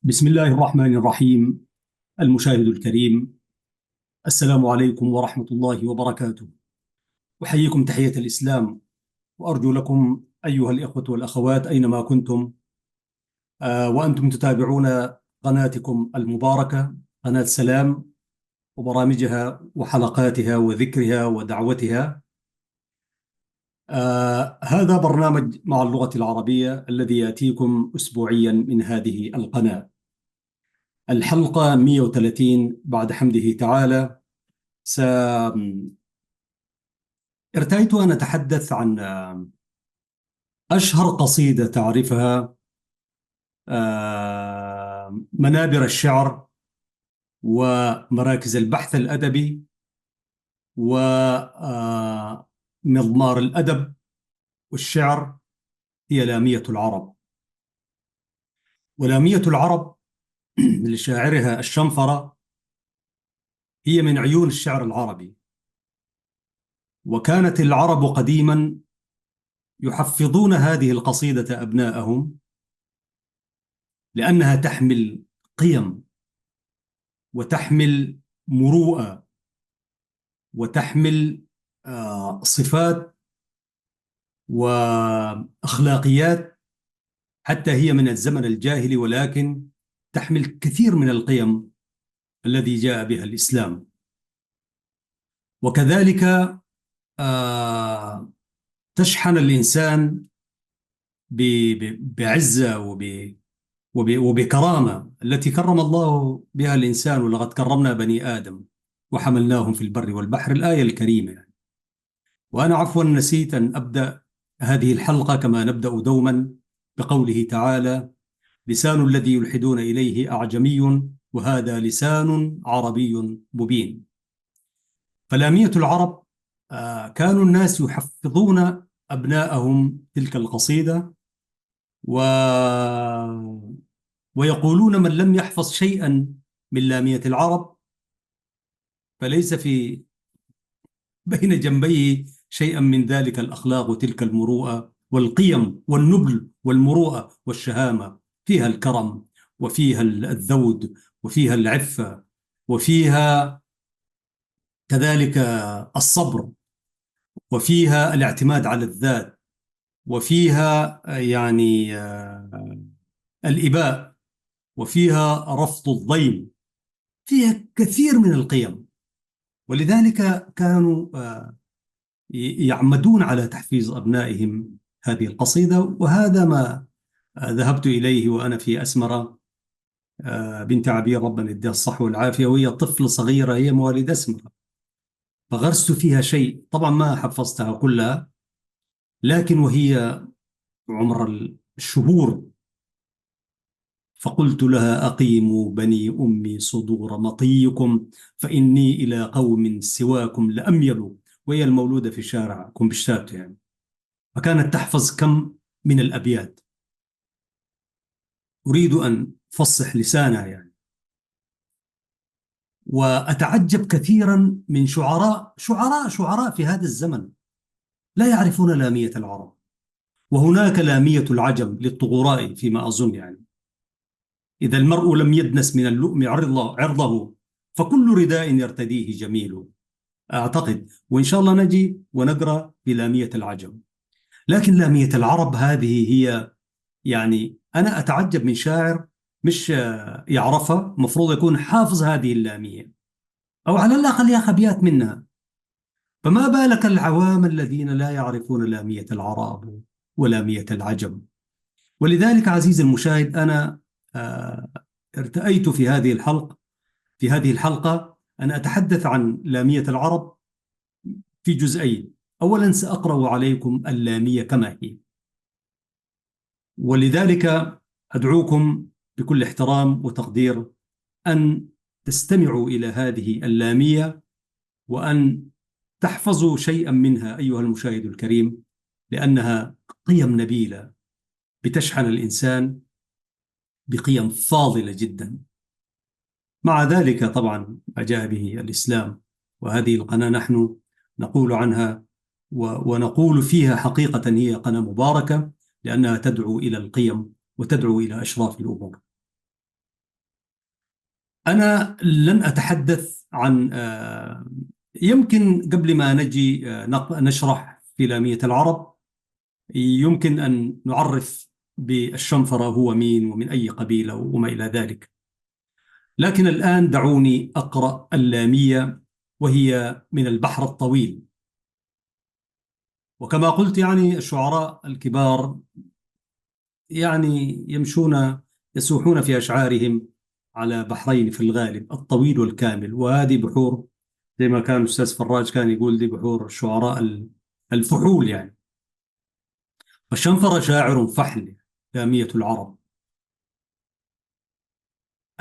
بسم الله الرحمن الرحيم. المشاهد الكريم، السلام عليكم ورحمة الله وبركاته. أحييكم تحية الإسلام، وأرجو لكم أيها الإخوة والأخوات أينما كنتم وأنتم تتابعون قناتكم المباركة، قناة سلام، وبرامجها وحلقاتها وذكرها ودعوتها. هذا برنامج مع اللغة العربية الذي يأتيكم أسبوعيا من هذه القناة. الحلقة 130 بعد حمده تعالى. ارتأيت أن أتحدث عن أشهر قصيدة تعرفها، منابر الشعر ومراكز البحث الأدبي ومضمار الأدب والشعر، هي لامية العرب. ولامية العرب لشاعرها الشنفرة هي من عيون الشعر العربي. وكانت العرب قديما يحفظون هذه القصيدة أبناءهم لأنها تحمل قيم، وتحمل مروءة، وتحمل صفات وأخلاقيات، حتى هي من الزمن الجاهلي، ولكن تحمل كثير من القيم الذي جاء بها الإسلام. وكذلك آه، تشحن الإنسان بعزة وبكرامة التي كرم الله بها الإنسان، ولقد كرمنا بني آدم وحملناهم في البر والبحر، الآية الكريمة يعني. وأنا عفوا نسيت أن أبدأ هذه الحلقة كما نبدأ دوما بقوله تعالى: لسان الذي يلحدون إليه أعجمي وهذا لسان عربي مبين. فلامية العرب، كانوا الناس يحفظون أبناءهم تلك القصيدة، و... ويقولون: من لم يحفظ شيئا من لامية العرب فليس في بين جنبيه شيئا من ذلك الأخلاق وتلك المروءة والقيم والنبل والمروءة والشهامة. فيها الكرم، وفيها الذود، وفيها العفة، وفيها كذلك الصبر، وفيها الاعتماد على الذات، وفيها الإباء، وفيها رفض الضيم. فيها كثير من القيم. ولذلك كانوا يعمدون على تحفيظ أبنائهم هذه القصيدة. وهذا ما ذهبت إليه وأنا في أسمرة، بنت عبير ربنا يديها الصحة والعافية، وهي طفلة صغيرة، هي مواليد أسمرة. فغرست فيها شيء، طبعا ما حفظتها كلها، لكن وهي عمر الشهور فقلت لها: أقيموا بني أمي صدور مطيكم فإني إلى قوم سواكم لأميل. وهي المولودة في شارع كومبشتات يعني. فكانت تحفظ كم من الأبيات. أريد أن أفصح لسانها يعني. وأتعجب كثيرا من شعراء في هذا الزمن لا يعرفون لامية العرب. وهناك لامية العجم للطغراء فيما أظن يعني: إذا المرء لم يدنس من اللؤم عرضه فكل رداء يرتديه جميل. أعتقد، وإن شاء الله نجي ونقرأ بلامية العجم. لكن لامية العرب هذه هي، يعني أنا أتعجب من شاعر مش يعرفها، مفروض يكون حافظ هذه اللامية، أو على الأقل يا أبيات منها. فما بالك العوام الذين لا يعرفون لامية العرب ولامية العجم. ولذلك عزيزي المشاهد، أنا آه، ارتأيت في هذه الحلقة أن أتحدث عن لامية العرب في جزئين. أولا سأقرأ عليكم اللامية كما هي، ولذلك أدعوكم بكل احترام وتقدير أن تستمعوا إلى هذه اللامية، وأن تحفظوا شيئا منها أيها المشاهد الكريم، لأنها قيم نبيلة بتشحن الإنسان بقيم فاضلة جدا. مع ذلك طبعا ما جاء به الإسلام، وهذه القناة نحن نقول عنها ونقول فيها حقيقة هي قناة مباركة، لأنها تدعو إلى القيم وتدعو إلى أشراف الأمور. أنا لن أتحدث عن يمكن قبل ما نجي نشرح في لامية العرب، يمكن أن نعرف بالشنفرة هو مين ومن أي قبيلة وما إلى ذلك. لكن الآن دعوني أقرأ اللامية، وهي من البحر الطويل. وكما قلت يعني الشعراء الكبار يعني يسوحون في أشعارهم على بحرين في الغالب، الطويل والكامل. وهذه بحور زي ما كان الأستاذ فراج كان يقول، دي بحور الشعراء الفحول يعني. فالشنفر شاعر فحل، لامية العرب.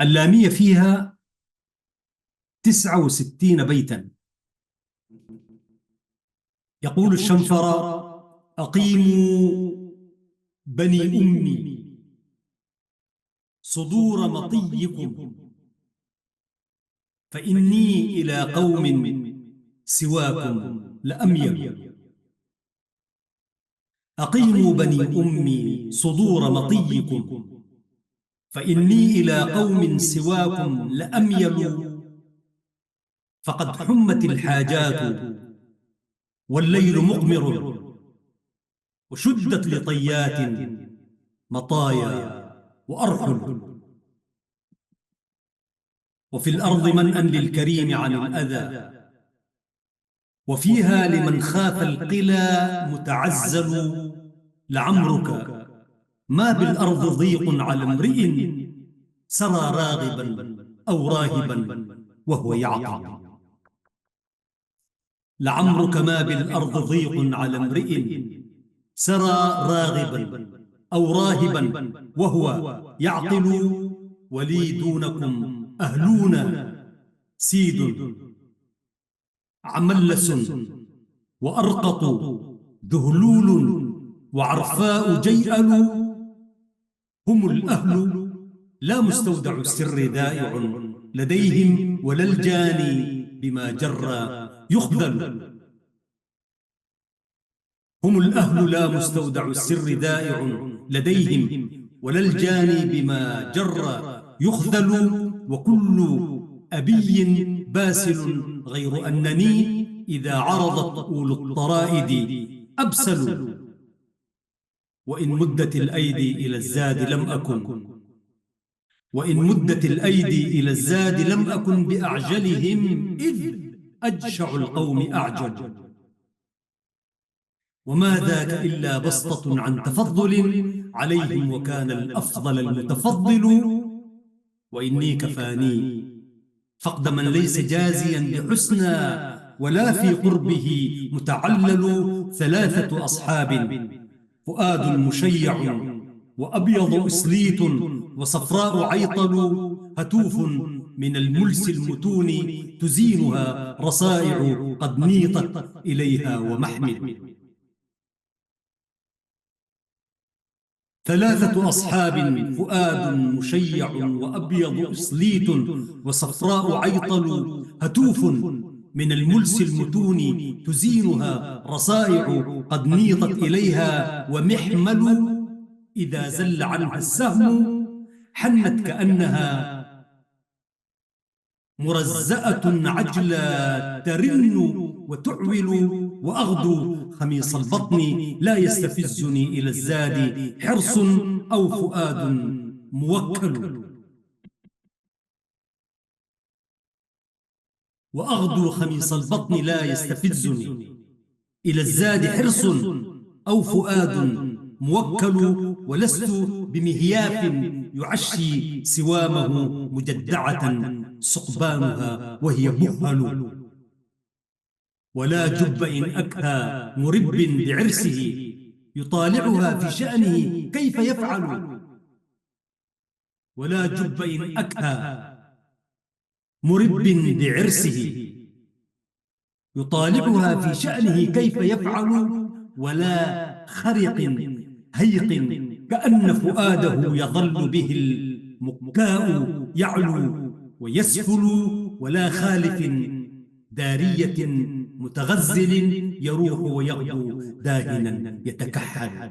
اللامية فيها 69 بيتا. يقول الشنفر: أقيموا بني أمي صدور مطيكم، فإني إلى قوم سواكم لأميل. أقيموا بني أمي صدور مطيكم، فإني إلى قوم سواكم لأميل. فقد حمت الحاجات والليل مقمر، وشدت لطيات مطايا وأرحل. وفي الأرض منأ للكريم عن الأذى، وفيها لمن خاف القلى متعزل. لعمرك ما بالأرض ضيق على امرئ سرى راغبا أو راهبا وهو يعقل. لعمرك ما بالأرض ضيق على امرئ سرى راغبا أو راهبا وهو يعقل. ولي دونكم أهلون سيد عملس وأرقط ذهلول وعرفاء جيأل. هم الأهل لا مستودع السر ذائع لديهم، ولا الجاني بما جر يخذل. هم الأهل لا مستودع السر ذائع لديهم، ولا الجاني بما جر يخذل. وكل أبي باسل غير أنني إذا عرضت أولو الطرائد أبسل. وإن مدت الأيدي إلى الزاد لم أكن، وإن مدت الأيدي إلى الزاد لم أكن بأعجلهم، إذ أجشع القوم أعجل. وما ذاك إلا بسطة عن تفضل عليهم، وكان الأفضل المتفضل. وإني كفاني فقد من ليس جازيا بحسنى، ولا في قربه متعلل. ثلاثة أصحاب: فؤاد مشيع، وأبيض إسليت، وصفراء عيطل. هتوف من الملس المتون تزينها رصائع قد نيطت إليها ومحمل. ثلاثة أصحاب: فؤاد مشيع، وأبيض إسليت، وصفراء عيطل. هتوف من الملس المتون تزينها رصائع قد نيطت إليها ومحمل. إذا زل عنها السهم حنت كأنها مرزأة عجلا ترن وتعول. وأغدو خميص البطن لا يستفزني إلى الزاد حرص أو فؤاد موكل. وأغدو خميص البطن لا يستفزني إلى الزاد حرص أو فؤاد موكل. ولست بمهياف يعشي سوامه مجدعة سقبانها وهي بهل. ولا جب إن أكهى مرب بعرسه يطالعها في شأنه كيف يفعل. ولا جب إن أكهى مرب بعرسه يطالعها في شأنه كيف يفعل. ولا خرق هيق كأن فؤاده يظل به المكاء يعلو ويسفل. ولا خالف دارية متغزل يروح ويغدو داهنا يتكحل.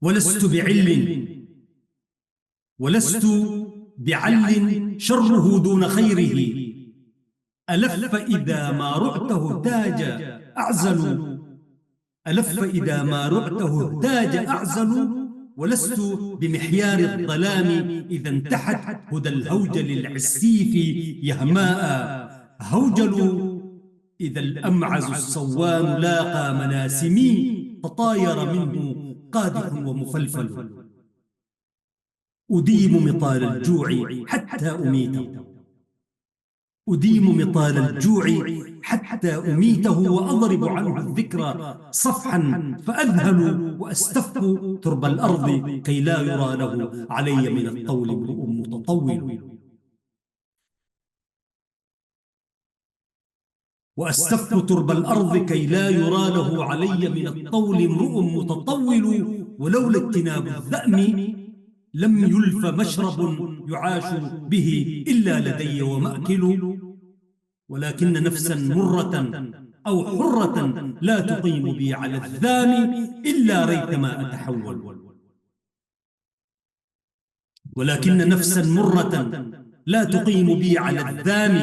ولست بعل ولست بعل شره دون خيره. ألف إذا ما رعته اهتاج أعزل، ألف إذا ما رعته اهتاج أعزل، ولست بمحيار الظلام إذا انتحت هدى الهوجل العسيف يهماء. هوجل إذا الأمعز الصوان لاقى مناسمي، تطاير منه قادح ومفلفل. أديم مطال الجوع حتى أميته، أديم مطال الجوع حتى أميته، وأضرب عنه الذكرى صفحا فأذهل، وأستف ترب الأرض كي لا يرى له علي من الطول امرؤ متطول. وأستف ترب الأرض كي لا يرى له علي من الطول امرؤ متطول. ولولا اجتناب الذأم لم يلف مشرب يعاش به إلا لدي ومأكل. ولكن نفسا مرة أو حرة لا تقيم بي على الذام إلا ريثما أتحول. ولكن نفسا مرة لا تقيم بي على الذام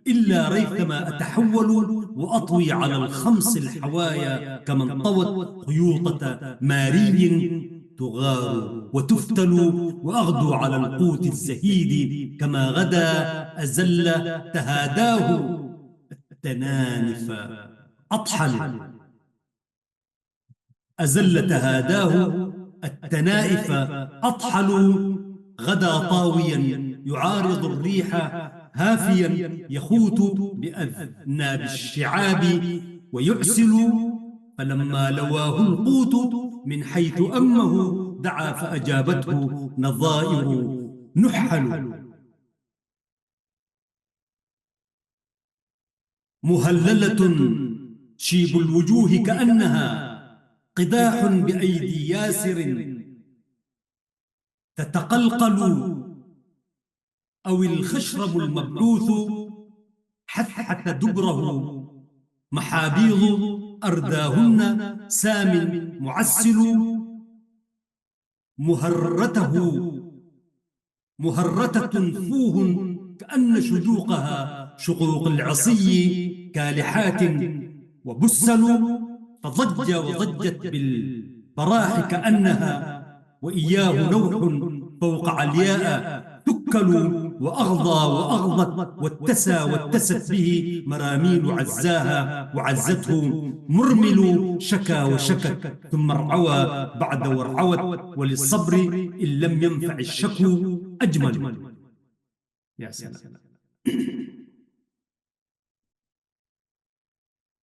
إلا ريثما أتحول. وأطوي على الخمس الحوايا كمن طوت خيوطة ماري تغار وتفتل. وأغدو على القوت الزهيد كما غدا أزل تهاداه التنانف أطحل. أزل تهاداه التنائف أطحل. غدا طاويا يعارض الريح هافيا يخوت بأذناب الشعاب ويعسل. فلما لواه القوت من حيث أمه دعا فأجابته نظائر نحل. مهللة شيب الوجوه كأنها قداح بأيدي ياسر تتقلقل، أو الخشرب المبعوث حثحث دبره محابيض أرداهن سام معسل. مهرتة فوه كأن شذوقها شقوق العصي كالحات وبسل. فضج وضجت بالبراح كأنها وإياه نوح فوق علياء تكل. وأغضى وأغضت واتسى واتست به مراميل عزاها وعزته مرمل. شكا وشكت ثم ارعوى بعد وارعوت، وللصبر إن لم ينفع الشكو أجمل. يا سلام.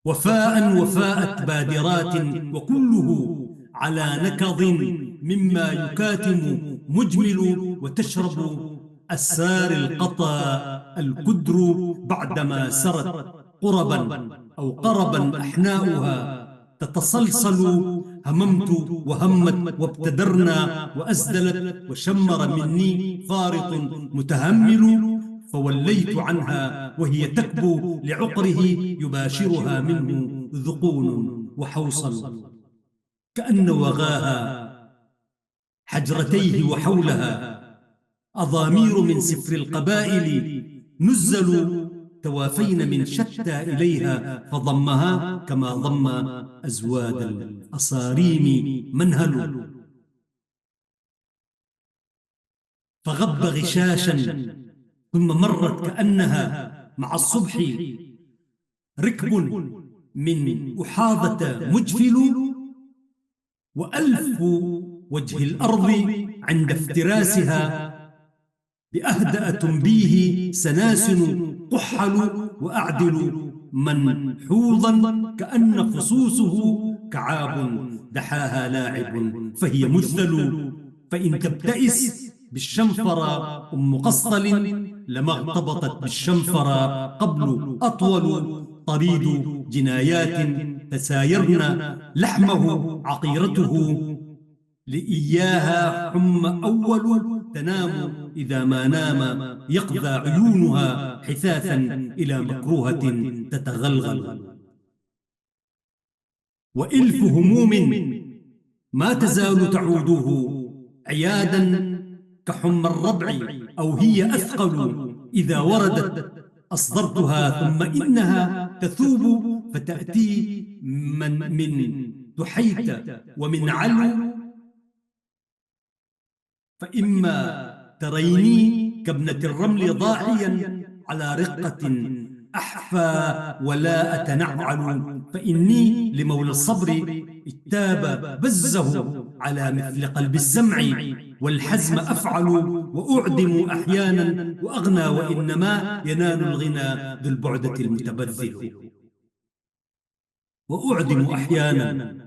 وفاء وفاءت بادرات وكله على نكض مما يكاتم مجمل. وتشرب أسار القطا الكدر بعدما سرت قربا أو قربا أحناؤها تتصلصل. هممت وهمت وابتدرنا وأسدلت وشمر مني فارط متهمل. فوليت عنها وهي تكبو لعقره يباشرها منه ذقون وحوصل. كأن وغاها حجرتيه وحولها أضامير من سفر القبائل نزلوا توافين من شتى إليها فضمها كما ضم أزواد الأصاريم منهل. فغب غشاشا ثم مرت كأنها مع الصبح ركب من أحاضة مجفل. وألف وجه الأرض عند افتراسها بأهدأ تنبيه سناسن قحل. وأعدل منحوظا كأن فصوصه كعاب دحاها لاعب فهي مذل. فإن تبتئس بالشنفرة أم قسطل لما اغتبطت بالشنفرة قبل أطول. طريد جنايات تسايرن لحمه عقيرته لإياها حم أول. تنام إذا ما نام يقضى عيونها حثاثا إلى مكروهة تتغلغل. وإلف هموم ما تزال تعوده عيادا كحم الربع أو هي أثقل إذا وردت أصدرتها، ثم إنها تثوب فتأتي من تحيت ومن علو، فإما تريني كابنة الرمل ضاحيا على رقة أحفى ولا أتنعل، فإني لمولى الصبر اجتاب بزه على مثل قلب السمع، والحزم أفعل وأعدم أحيانا وأغنى، وإنما ينال الغنى ذو البعدة المتبذل. وأعدم أحيانا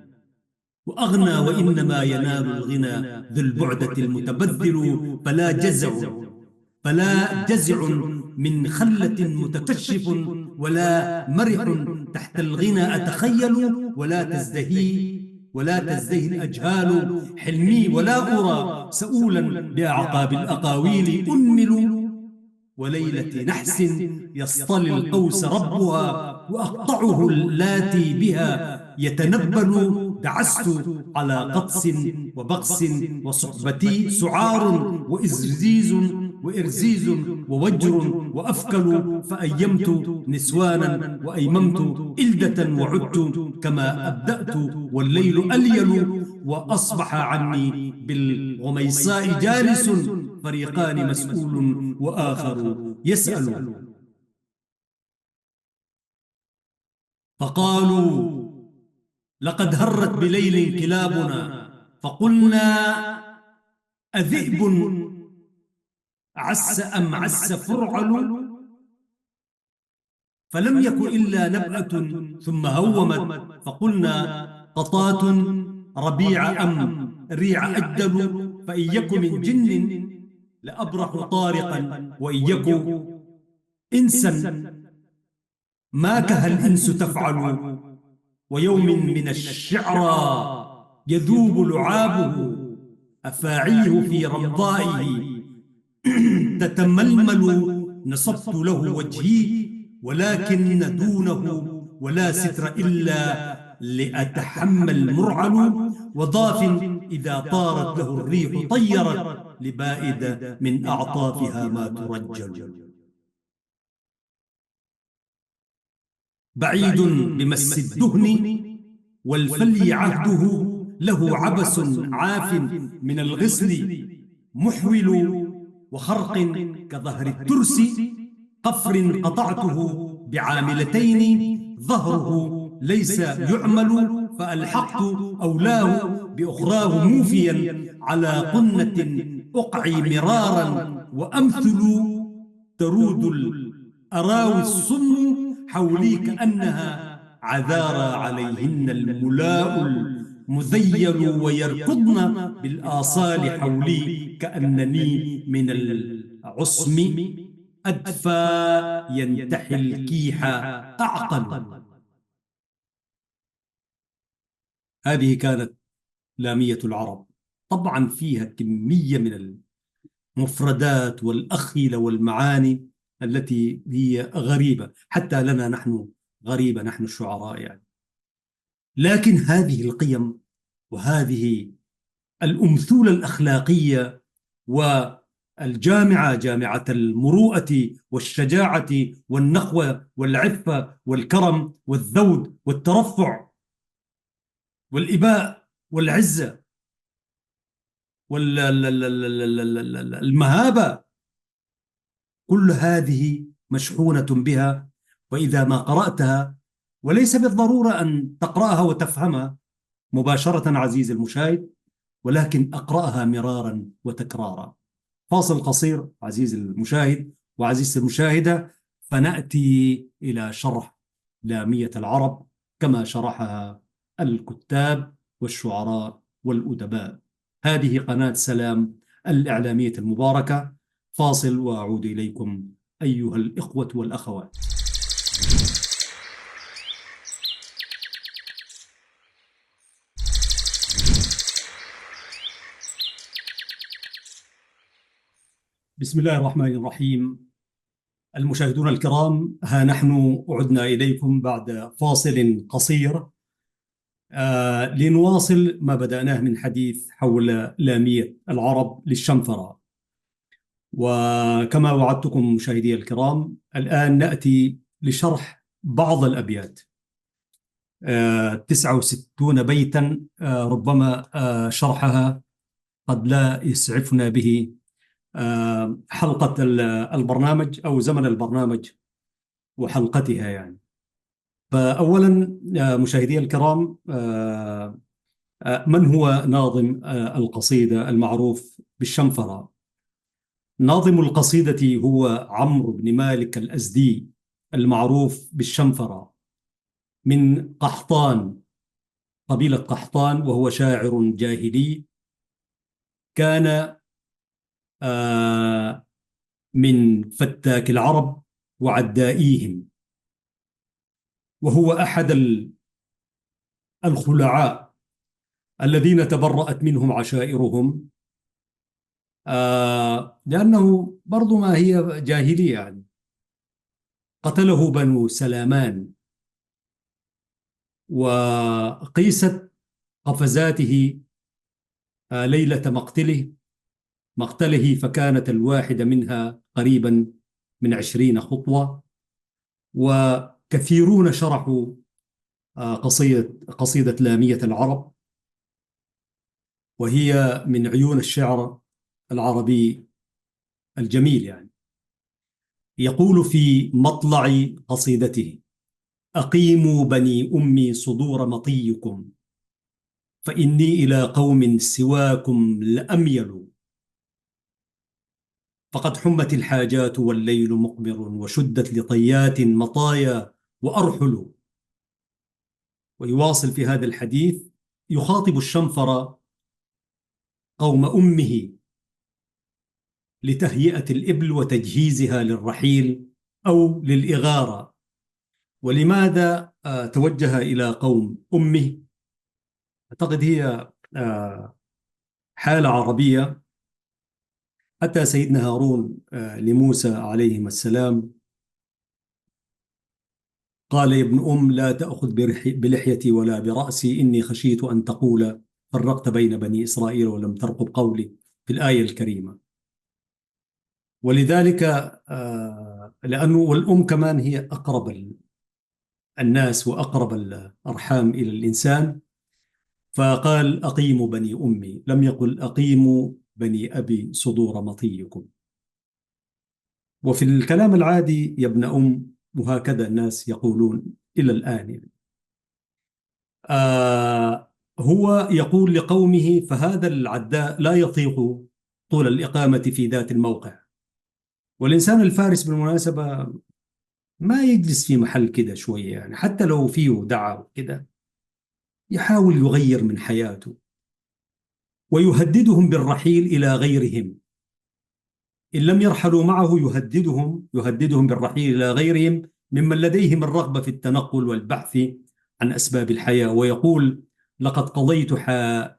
وأغنى وإنما ينال الغنى ذو البعدة المتبذل. فلا جزع من خلة متكشف، ولا مرح تحت الغنى أتخيل، ولا تزدهي الأجهال حلمي، ولا أرى سؤولا بأعقاب الأقاويل أنمل، وليلة نحس يصطلي القوس ربها، وأقطعه اللاتي بها يتنبل، دعست على قطس وبقس وصحبتي سعار وإرزيز ووجر وأفكل، فأيمت نسوانا وأيممت إلدة وعدت كما أبدأت، والليل أليل وأصبح عني بالغميصاء جالس، فريقان مسؤول وآخر يسأل. فقالوا لقد هرت بليل كلابنا، فقلنا أذئب عس أم عس فرعل، فلم يكن إلا نبأة ثم هومت، فقلنا قطاة ربيع أم ريع أجدل، فإن يك من جن لأبرح طارقا، وإن يك إنسا ما كه الإنس تفعل، ويوم من الشعرى يذوب لعابه، أفاعيه في رمضائه تتململ، نصبت له وجهي ولكن دونه، ولا ستر إلا لأتحمل مرعل، وضاف إذا طارت له الريح طيرت، لبائد من أعطافها ما ترجل. بعيد بمس الدهن والفلي عهده، له عبس عاف من الغسل محول، وخرق كظهر الترس قفر قطعته بعاملتين، ظهره ليس يعمل، فألحقت أولاه بأخراه موفيا، على قنة أقعي مرارا، وأمثل ترود الأراوي الصم حولي، كأنها عذارى عليهن الملاء المذيل، ويركضن بالآصال حولي، كأنني من العصم أدفى ينتحي الكيح أعقل. هذه كانت لامية العرب، طبعا فيها كمية من المفردات والأخيلة والمعاني التي هي غريبة حتى لنا نحن، غريبة نحن الشعراء يعني. لكن هذه القيم وهذه الأمثولة الأخلاقية والجامعة، جامعة المروءة والشجاعة والنخوة والعفة والكرم والذود والترفع والإباء والعزة والمهابة، كل هذه مشحونة بها. وإذا ما قرأتها، وليس بالضرورة أن تقرأها وتفهمها مباشرة عزيزي المشاهد، ولكن أقرأها مرارا وتكرارا. فاصل قصير عزيزي المشاهد وعزيزتي المشاهدة، فنأتي إلى شرح لامية العرب كما شرحها الكتاب والشعراء والأدباء. هذه قناة سلام الإعلامية المباركة. فاصل وأعود إليكم أيها الإخوة والأخوات. بسم الله الرحمن الرحيم. المشاهدون الكرام، ها نحن عدنا إليكم بعد فاصل قصير لنواصل ما بدأناه من حديث حول لامية العرب للشنفرة. وكما وعدتكم مشاهدي الكرام، الآن نأتي لشرح بعض الأبيات. 69 بيتا، ربما شرحها قد لا يسعفنا به حلقة البرنامج أو زمن البرنامج وحلقتها يعني. فأولا مشاهدي الكرام، من هو ناظم القصيدة المعروف بالشنفرة؟ ناظم القصيدة هو عمرو بن مالك الأزدي المعروف بالشنفرة من قحطان، قبيلة قحطان، وهو شاعر جاهلي. كان من فتاك العرب وعدائيهم، وهو أحد الخلعاء الذين تبرأت منهم عشائرهم، لأنه برضو ما هي جاهلية يعني. قتله بنو سلامان، وقيست قفزاته ليلة مقتله، فكانت الواحدة منها قريبا من 20 خطوة. وكثيرون شرحوا قصيدة لامية العرب، وهي من عيون الشعر العربي الجميل يعني. يقول في مطلع قصيدته: أقيموا بني أمي صدور مطيكم، فإني إلى قوم سواكم لأميل. فقد حمت الحاجات والليل مقبر، وشدت لطيات مطايا وأرحل. ويواصل في هذا الحديث يخاطب الشنفر قوم أمه لتهيئة الإبل وتجهيزها للرحيل أو للإغارة. ولماذا توجه إلى قوم أمه؟ أعتقد هي حالة عربية. أتى سيدنا هارون لموسى عليهما السلام، قال: يا ابن أم، لا تأخذ بلحيتي ولا برأسي، إني خشيت أن تقول فرقت بين بني إسرائيل ولم ترقب قولي، في الآية الكريمة. ولذلك لأنه والأم كمان هي أقرب الناس وأقرب الأرحام إلى الإنسان، فقال: أقيموا بني أمي، لم يقل أقيموا بني أبي صدور مطيكم. وفي الكلام العادي يا ابن أم، وهكذا الناس يقولون إلى الآن يعني. هو يقول لقومه: فهذا العداء لا يطيق طول الإقامة في ذات الموقع. والإنسان الفارس بالمناسبة ما يجلس في محل كده شوية يعني، حتى لو فيه دعوة كده يحاول يغير من حياته، ويهددهم بالرحيل إلى غيرهم. إن لم يرحلوا معه يهددهم بالرحيل إلى غيرهم ممن لديهم الرغبة في التنقل والبحث عن أسباب الحياة. ويقول: لقد قضيت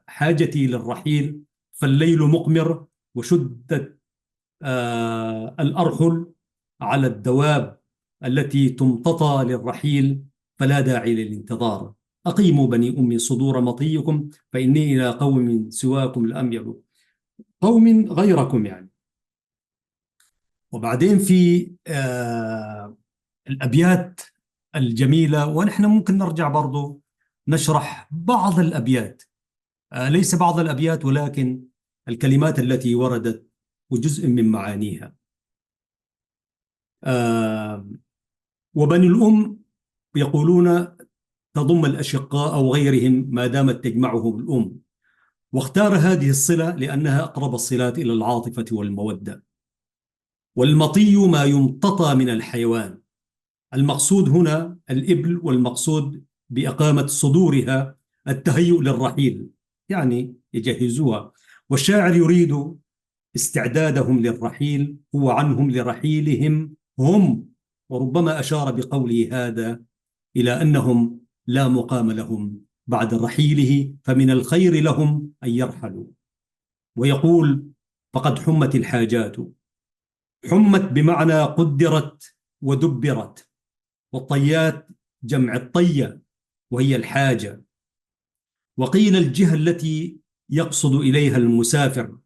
حاجتي للرحيل، فالليل مقمر، وشدت الأرحل على الدواب التي تمتطى للرحيل، فلا داعي للانتظار. أقيموا بني أمي صدور مطيكم، فإني إلى قوم سواكم لأميل، قوم غيركم يعني. وبعدين في الأبيات الجميلة، ونحن ممكن نرجع برضو نشرح بعض الأبيات، ليس بعض الأبيات ولكن الكلمات التي وردت وجزء من معانيها. آه، وبني الأم يقولون تضم الأشقاء أو غيرهم ما دامت تجمعهم الأم، واختار هذه الصلة لأنها أقرب الصلات إلى العاطفة والمودة. والمطي ما يمتطى من الحيوان، المقصود هنا الإبل، والمقصود بإقامة صدورها التهيؤ للرحيل، يعني يجهزوها. والشاعر يريد استعدادهم للرحيل، هو عنهم لرحيلهم هم. وربما أشار بقوله هذا إلى أنهم لا مقام لهم بعد رحيله، فمن الخير لهم أن يرحلوا. ويقول: فقد حمت الحاجات. حمت بمعنى قدرت ودبرت، والطيات جمع الطية وهي الحاجة. وقيل الجهة التي يقصد إليها المسافر.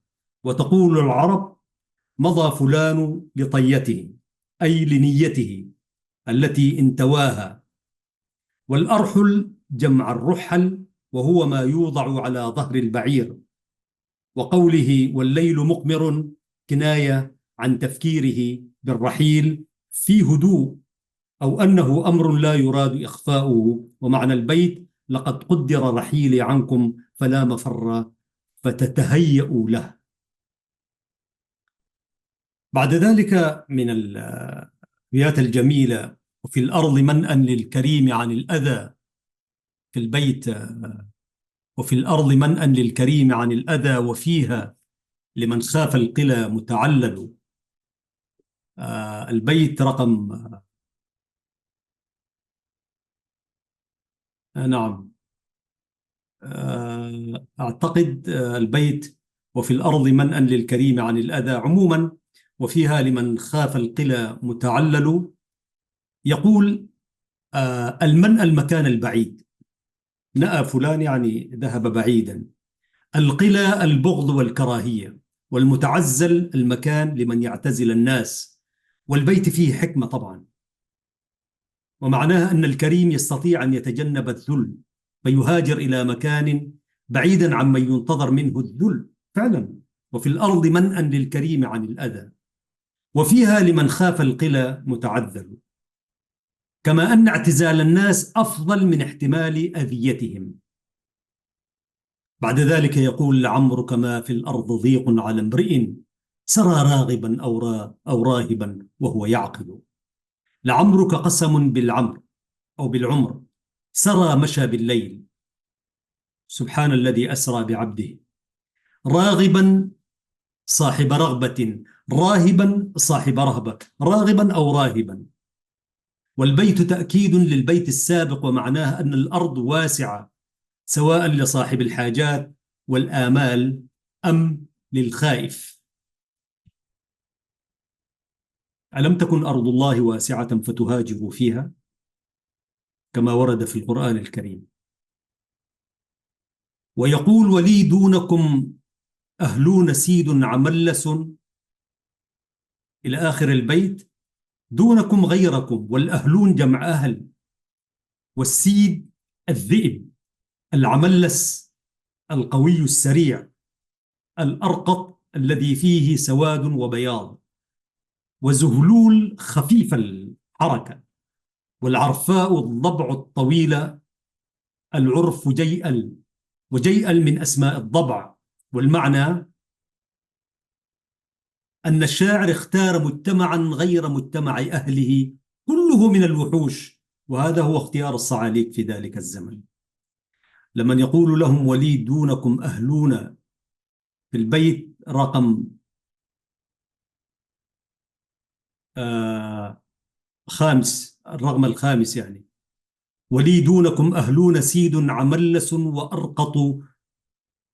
وتقول العرب: مضى فلان لطيته، أي لنيته التي انتواها. والأرحل جمع الرحل، وهو ما يوضع على ظهر البعير. وقوله والليل مقمر كناية عن تفكيره بالرحيل في هدوء، أو أنه أمر لا يراد إخفاؤه. ومعنى البيت لقد قدر رحيلي عنكم فلا مفر فتتهيأوا له. بعد ذلك من الآيات الجميلة: وفي الأرض منأى للكريم عن الأذى. في البيت: وفي الأرض منأى للكريم عن الأذى، وفيها لمن خاف القلى متعلل. البيت رقم نعم، أعتقد البيت وفي الأرض منأى للكريم عن الأذى عموما، وفيها لمن خاف القلى متعلل. يقول المنأى المكان البعيد، نأى فلان يعني ذهب بعيدا. القلى البغض والكراهية، والمتعزل المكان لمن يعتزل الناس. والبيت فيه حكمة طبعا، ومعناها أن الكريم يستطيع أن يتجنب الذل فيهاجر إلى مكان بعيدا عمن ينتظر منه الذل فعلا. وفي الأرض منأى للكريم عن الأذى، وفيها لمن خاف القلى متعذل. كما أن اعتزال الناس أفضل من احتمال أذيتهم. بعد ذلك يقول لعمرك ما في الأرض ضيق على امرئ سرى راغبا أو راهبا وهو يعقل. لعمرك قسم بالعمر أو بالعمر، سرى مشى بالليل. سبحان الذي أسرى بعبده. راغبا صاحب رغبة، راهبا صاحب رهبة، راغبا أو راهبا. والبيت تأكيد للبيت السابق، ومعناه أن الأرض واسعة سواء لصاحب الحاجات والآمال أم للخائف. ألم تكن أرض الله واسعة فتهاجروا فيها، كما ورد في القرآن الكريم. ويقول ولي دونكم أهلون سيد عملس إلى آخر البيت. دونكم غيركم، والأهلون جمع أهل، والسيد الذئب، العملس القوي السريع، الأرقط الذي فيه سواد وبياض، وزهلول خفيف الحركة، والعرفاء الضبع الطويلة. العرف جيئل، وجيئل من أسماء الضبع. والمعنى أن الشاعر اختار مجتمعا غير مجتمع أهله كله من الوحوش، وهذا هو اختيار الصعاليك في ذلك الزمن. لمن يقول لهم ولي دونكم أهلون في البيت رقم خامس، الرقم الخامس يعني: ولي دونكم أهلون سيد عملس وأرقط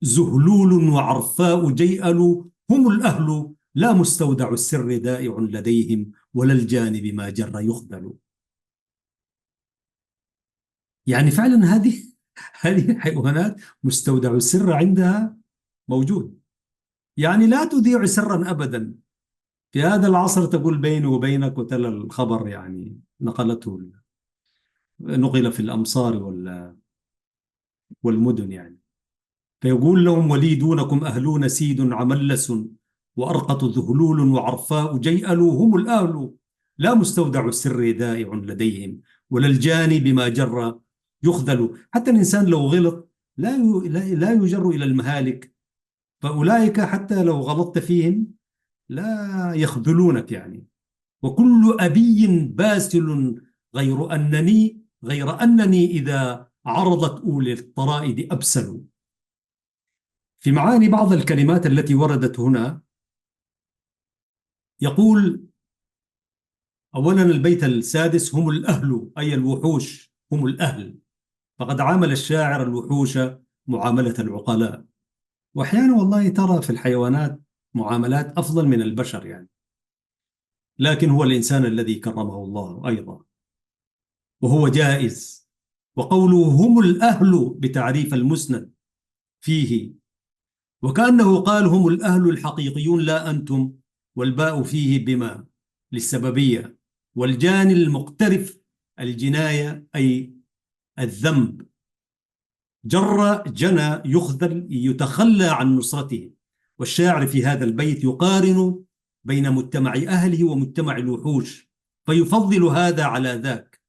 زهلول وعرفاء جيئل هم الأهل لا مستودع السر دائع لديهم ولا الجانب ما جر يخذل. يعني فعلا هذه حيوانات مستودع السر عندها موجود، يعني لا تذيع سرا أبدا. في هذا العصر تقول بيني وبينك وتلا الخبر يعني نقل في الأمصار والمدن يعني. فيقول لهم ولي دونكم أهلون سيد عملس وأرقط ذهلول وعرفاء جيئل هم الأهل لا مستودع السر دائع لديهم ولا الجاني بما جر يخذل. حتى الإنسان لو غلط لا يجر إلى المهالك، فأولئك حتى لو غلطت فيهم لا يخذلونك يعني. وكل أبي باسل غير أنني إذا عرضت أولي الطرائد أبسل. في معاني بعض الكلمات التي وردت هنا يقول: أولا البيت السادس: هم الأهل، أي الوحوش هم الأهل. فقد عامل الشاعر الوحوش معاملة العقلاء. وأحيانا والله ترى في الحيوانات معاملات أفضل من البشر يعني، لكن هو الإنسان الذي كرمه الله أيضا، وهو جائز. وقوله هم الأهل بتعريف المسند فيه، وكأنه قال هم الأهل الحقيقيون لا أنتم، والباء فيه بما للسببية، والجاني المقترف الجناية أي الذنب. جر جنى يخذل يتخلى عن نصرته. والشاعر في هذا البيت يقارن بين مجتمع أهله ومجتمع الوحوش، فيفضل هذا على ذاك،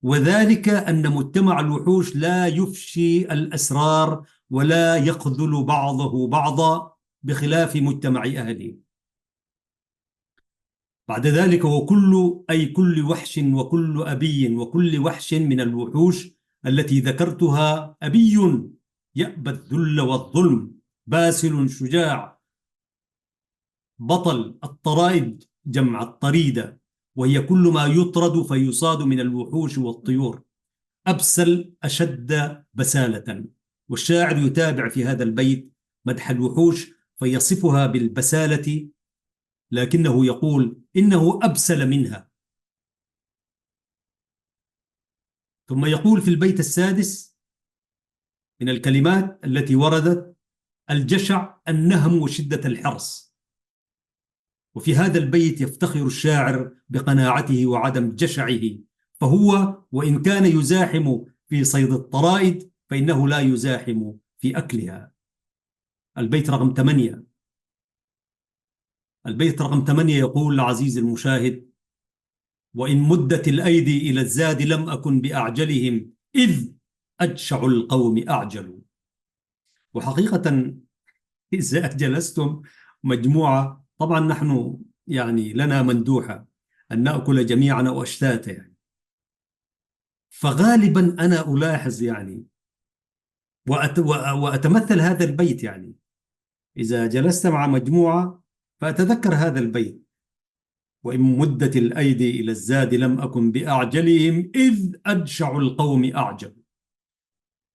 وذلك أن مجتمع الوحوش لا يفشي الأسرار ولا يخذل بعضه بعضا بخلاف مجتمع أهله. بعد ذلك وكل أي كل وحش وكل أبي وكل وحش من الوحوش التي ذكرتها أبي يأبى الذل والظلم، باسل شجاع بطل. الطرائد جمع الطريدة، وهي كل ما يطرد فيصاد من الوحوش والطيور. أبسل أشد بسالة. والشاعر يتابع في هذا البيت مدح الوحوش فيصفها بالبسالة، لكنه يقول إنه أبسل منها. ثم يقول في البيت السادس من الكلمات التي وردت: الجشع النهم وشدة الحرص. وفي هذا البيت يفتخر الشاعر بقناعته وعدم جشعه، فهو وإن كان يزاحم في صيد الطرائد فإنه لا يزاحم في أكلها. البيت رقم 8. البيت رقم 8 يقول عزيزي المشاهد: وإن مدت الأيدي إلى الزاد لم أكن بأعجلهم إذ أجشع القوم أعجلوا. وحقيقة إذا جلستم مجموعة، طبعا نحن يعني لنا مندوحة أن نأكل جميعا أو أشتاتا يعني، فغالبا أنا ألاحظ يعني وأتمثل هذا البيت يعني، إذا جلست مع مجموعة فأتذكر هذا البيت: وإن مدت الأيدي إلى الزاد لم أكن بأعجلهم إذ أجشع القوم أعجل.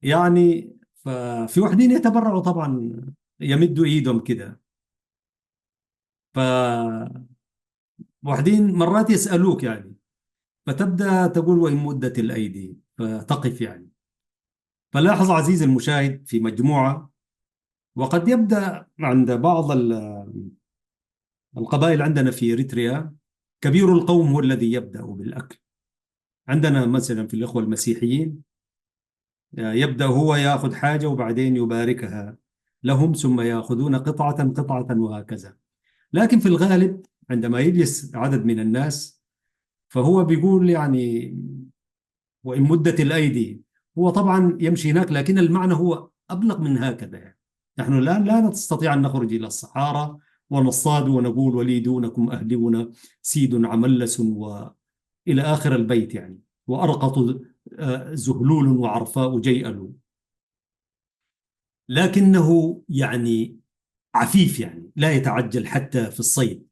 يعني ففي وحدين يتبرعوا طبعا، يمدوا إيدهم كده، فوحدين مرات يسألوك يعني، فتبدأ تقول وإن مدت الأيدي فتقف يعني. فلاحظ عزيزي المشاهد في مجموعة، وقد يبدأ عند بعض القبائل عندنا في إريتريا كبير القوم هو الذي يبدأ بالأكل. عندنا مثلا في الإخوة المسيحيين يبدأ هو يأخذ حاجة وبعدين يباركها لهم، ثم يأخذون قطعة قطعة وهكذا. لكن في الغالب عندما يجلس عدد من الناس فهو بيقول يعني وإن مدت الأيدي، هو طبعا يمشي هناك لكن المعنى هو أبلغ من هكذا يعني. نحن الآن لا نستطيع أن نخرج إلى الصحارى ونصطاد ونقول ولي دونكم أهلون سيد عملس وإلى آخر البيت يعني، وأرقط زهلول وعرفاء جيئل، لكنه يعني عفيف يعني لا يتعجل حتى في الصيد.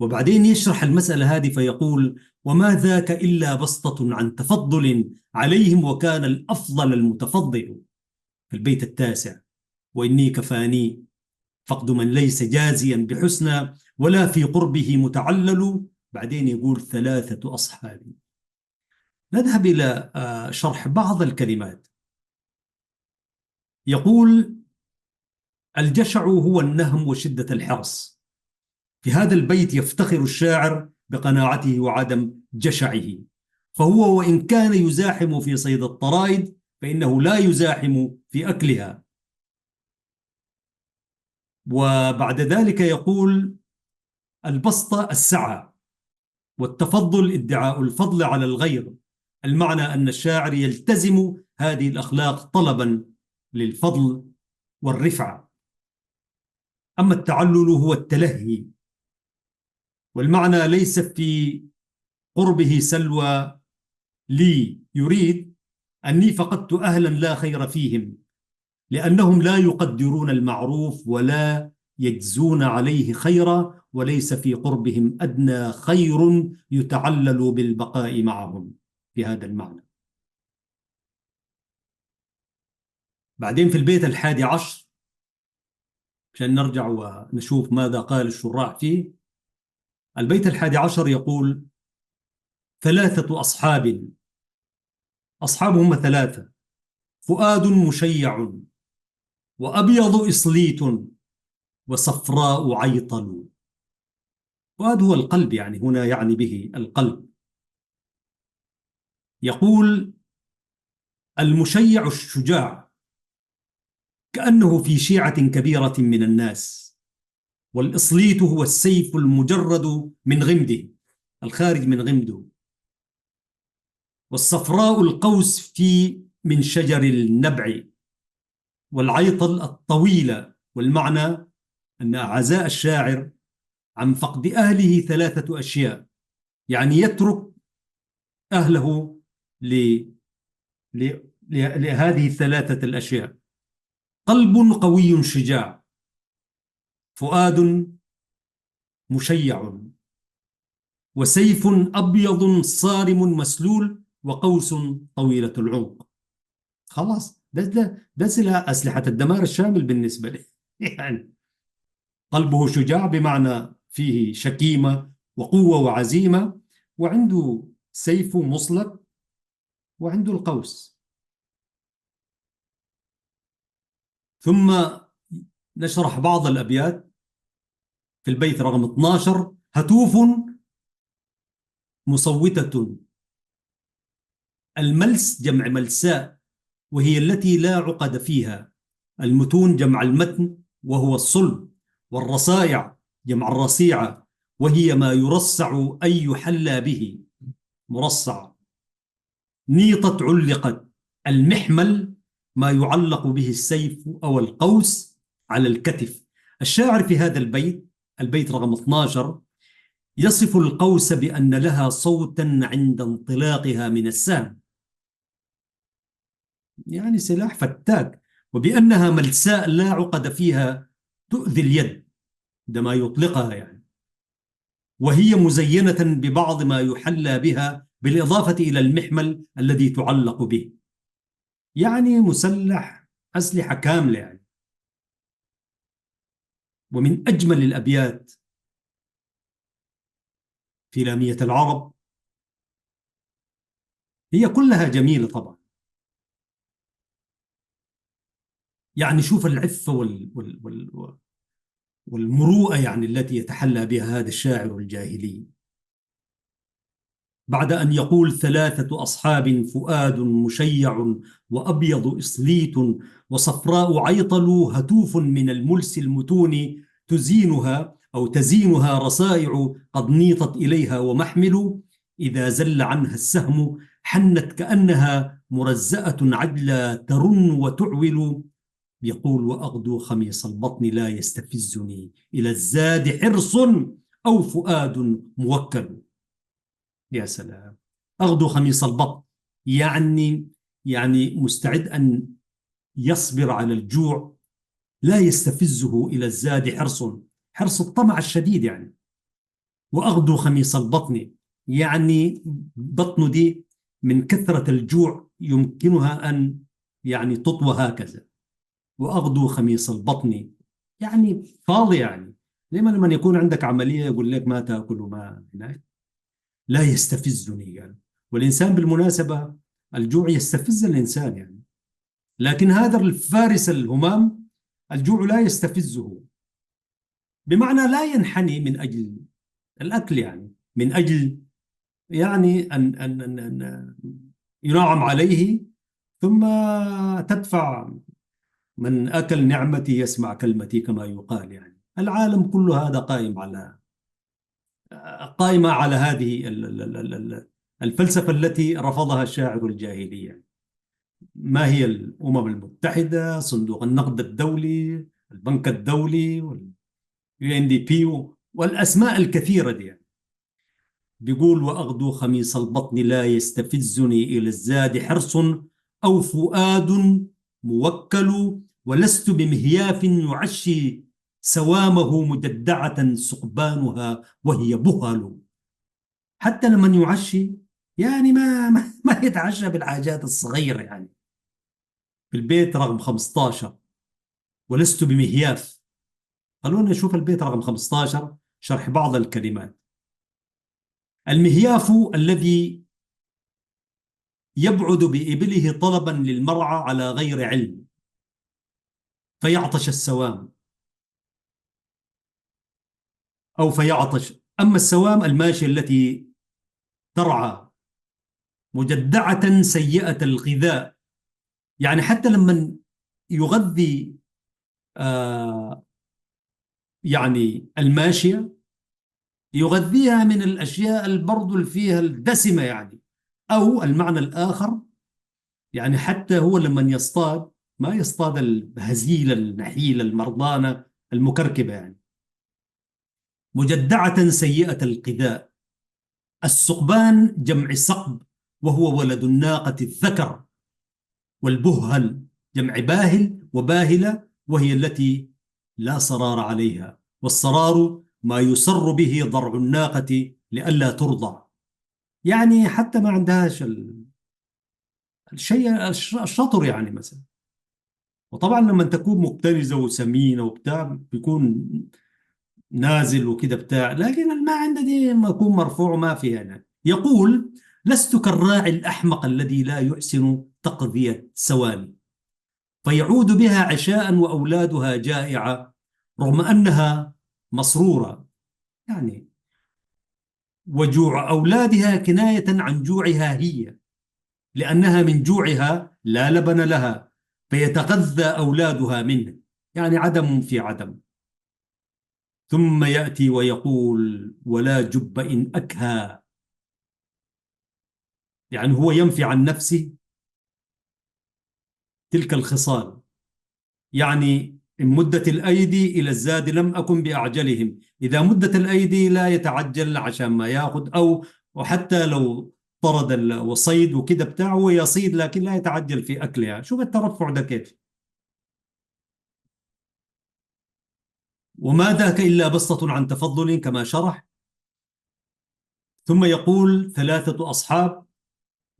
وبعدين يشرح المسألة هذه فيقول: وما ذاك إلا بسطة عن تفضل عليهم وكان الأفضل المتفضل. في البيت التاسع: وإني كفاني فقد من ليس جازيا بحسنى ولا في قربه متعلل. بعدين يقول: ثلاثة أصحابي. نذهب إلى شرح بعض الكلمات. يقول: الجشع هو النهم وشدة الحرص. في هذا البيت يفتخر الشاعر بقناعته وعدم جشعه، فهو وإن كان يزاحم في صيد الطرائد فإنه لا يزاحم في أكلها. وبعد ذلك يقول: البسطة السعة، والتفضل ادعاء الفضل على الغير. المعنى أن الشاعر يلتزم هذه الأخلاق طلبا للفضل والرفعة. أما التعلل هو التلهي، والمعنى ليس في قربه سلوى لي، يريد أني فقدت أهلا لا خير فيهم لأنهم لا يقدرون المعروف ولا يجزون عليه خيرا، وليس في قربهم أدنى خير يتعلل بالبقاء معهم، في هذا المعنى. بعدين في البيت 11 عشان نرجع ونشوف ماذا قال الشراح فيه. البيت 11 يقول: ثلاثة أصحاب. أصحابهم ثلاثة: فؤاد مشيع، وأبيض إصليت، وصفراء عيطل. وهذا هو القلب، يعني هنا يعني به القلب. يقول: المشيع الشجاع كأنه في شيعة كبيرة من الناس، والإصليت هو السيف المجرد من غمده، الخارج من غمده، والصفراء القوس في من شجر النبع، والعيطل الطويلة. والمعنى أن عزاء الشاعر عن فقد أهله ثلاثة أشياء، يعني يترك أهله ل... لهذه الثلاثة الأشياء: قلب قوي شجاع، فؤاد مشيع، وسيف أبيض صارم مسلول، وقوس طويلة العنق. خلاص، ده أسلحة الدمار الشامل بالنسبة لي. يعني قلبه شجاع بمعنى فيه شكيمة وقوة وعزيمة، وعنده سيف مصلب، وعنده القوس. ثم نشرح بعض الأبيات في البيت رقم 12: هتوف مصوتة. الملس جمع ملساء، وهي التي لا عقد فيها. المتون جمع المتن، وهو الصلب. والرصائع جمع الرصيعة، وهي ما يرصع أي يحلى به، مرصع. نيطت علقت. المحمل ما يعلق به السيف أو القوس على الكتف. الشاعر في هذا البيت، البيت رقم 12، يصف القوس بأن لها صوتا عند انطلاقها من السهم، يعني سلاح فتاك، وبأنها ملساء لا عقد فيها تؤذي اليد عندما يطلقها يعني، وهي مزينة ببعض ما يحلى بها، بالإضافة إلى المحمل الذي تعلق به. يعني مسلح، أسلحة كاملة يعني. ومن أجمل الأبيات في لامية العرب، هي كلها جميلة طبعا، يعني شوف العفة والمروءة يعني التي يتحلى بها هذا الشاعر الجاهلي. بعد أن يقول: ثلاثة أصحاب فؤاد مشيع، وأبيض إصليت، وصفراء عيطل، هتوف من الملس المتون، تزينها أو تزينها رصائع قد نيطت إليها، ومحمل إذا زل عنها السهم حنت كأنها مرزأة عجلة ترن وتعول. يقول: وأغدو خميص البطن لا يستفزني إلى الزاد حرص أو فؤاد موكل. يا سلام! أغدو خميص البطن، يعني مستعد أن يصبر على الجوع، لا يستفزه إلى الزاد حرص، حرص الطمع الشديد يعني. وأغدو خميص البطن، يعني بطنه دي من كثرة الجوع يمكنها أن يعني تطوى هكذا. وأغدو خميص البطن، يعني فاضي يعني. لما يكون عندك عملية يقول لك ما تأكل وما هناك. لا يستفزني يعني. والإنسان بالمناسبة الجوع يستفز الإنسان يعني، لكن هذا الفارس الهمام الجوع لا يستفزه، بمعنى لا ينحني من أجل الأكل، يعني من أجل يعني أن ينعم عليه، ثم تدفع: من أكل نعمتي يسمع كلمتي، كما يقال. يعني العالم كل هذا قائمة على هذه الفلسفة التي رفضها الشاعر الجاهلي. ما هي الأمم المتحدة، صندوق النقد الدولي، البنك الدولي، UNDP، والأسماء الكثيرة دي. بيقول: وأغدو خميص البطن لا يستفزني إلى الزاد حرص أو فؤاد موكل، ولست بمهياف يعشي سوامه مجدعة سقبانها وهي بهل. حتى لما يعشي يعني ما يتعشى بالحاجات الصغيرة يعني. في البيت رقم 15: ولست بمهياف. خلونا نشوف البيت رقم 15، شرح بعض الكلمات. المهياف الذي يبعد بإبله طلبا للمرعى على غير علم، فيعطش السوام. أو فيعطش. أما السوام الماشية التي ترعى مجدعة سيئة الغذاء، يعني حتى لما يغذي آه يعني الماشية يغذيها من الأشياء برضو اللي فيها الدسمة يعني. أو المعنى الآخر يعني حتى هو لما يصطاد ما يصطاد الهزيلة النحيلة المرضانة المكركبة يعني. مجدعة سيئة الغذاء. الثقبان جمع ثقب وهو ولد الناقة الذكر. والبهل جمع باهل، وباهلة وهي التي لا صرار عليها. والصرار ما يسر به ضرع الناقة لئلا ترضع، يعني حتى ما عندهاش الشيء الشطر يعني مثلا. وطبعا لما تكون مبترزة وسمينة وبتاع بيكون نازل وكده بتاع، لكن ما عنده دي ما يكون مرفوع ما فيها يعني. يقول: لست كالراعي الأحمق الذي لا يحسن تقضية سواني، فيعود بها عشاء وأولادها جائعة رغم أنها مسرورة. يعني وجوع أولادها كناية عن جوعها هي، لأنها من جوعها لا لبن لها فيتغذى أولادها منه، يعني عدم في عدم. ثم يأتي ويقول: ولا جب إن أكهى، يعني هو ينفي عن نفسه تلك الخصال. يعني إن مدت الأيدي إلى الزاد لم أكن بأعجلهم، إذا مدت الأيدي لا يتعجل عشان ما يأخذ، أو وحتى لو طرد وصيد وكده بتاعه هو يصيد لكن لا يتعجل في أكلها. شوف الترفع ده كيف. وما ذاك إلا بسطة عن تفضل كما شرح. ثم يقول: ثلاثة أصحاب،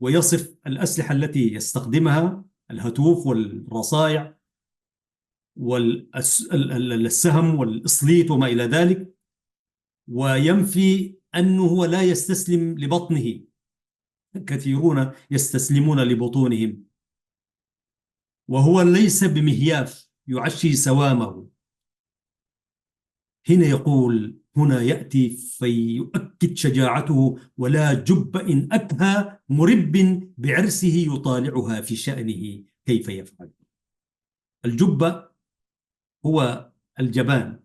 ويصف الأسلحة التي يستخدمها: الهتوف والرصايع والسهم والإصليت وما إلى ذلك. وينفي أنه هو لا يستسلم لبطنه، كثيرون يستسلمون لبطونهم، وهو ليس بمهياف يعشي سوامه. هنا يقول، هنا يأتي فيؤكد شجاعته: ولا جب إن أكهى مرب بعرسه يطالعها في شأنه كيف يفعل. الجب هو الجبان.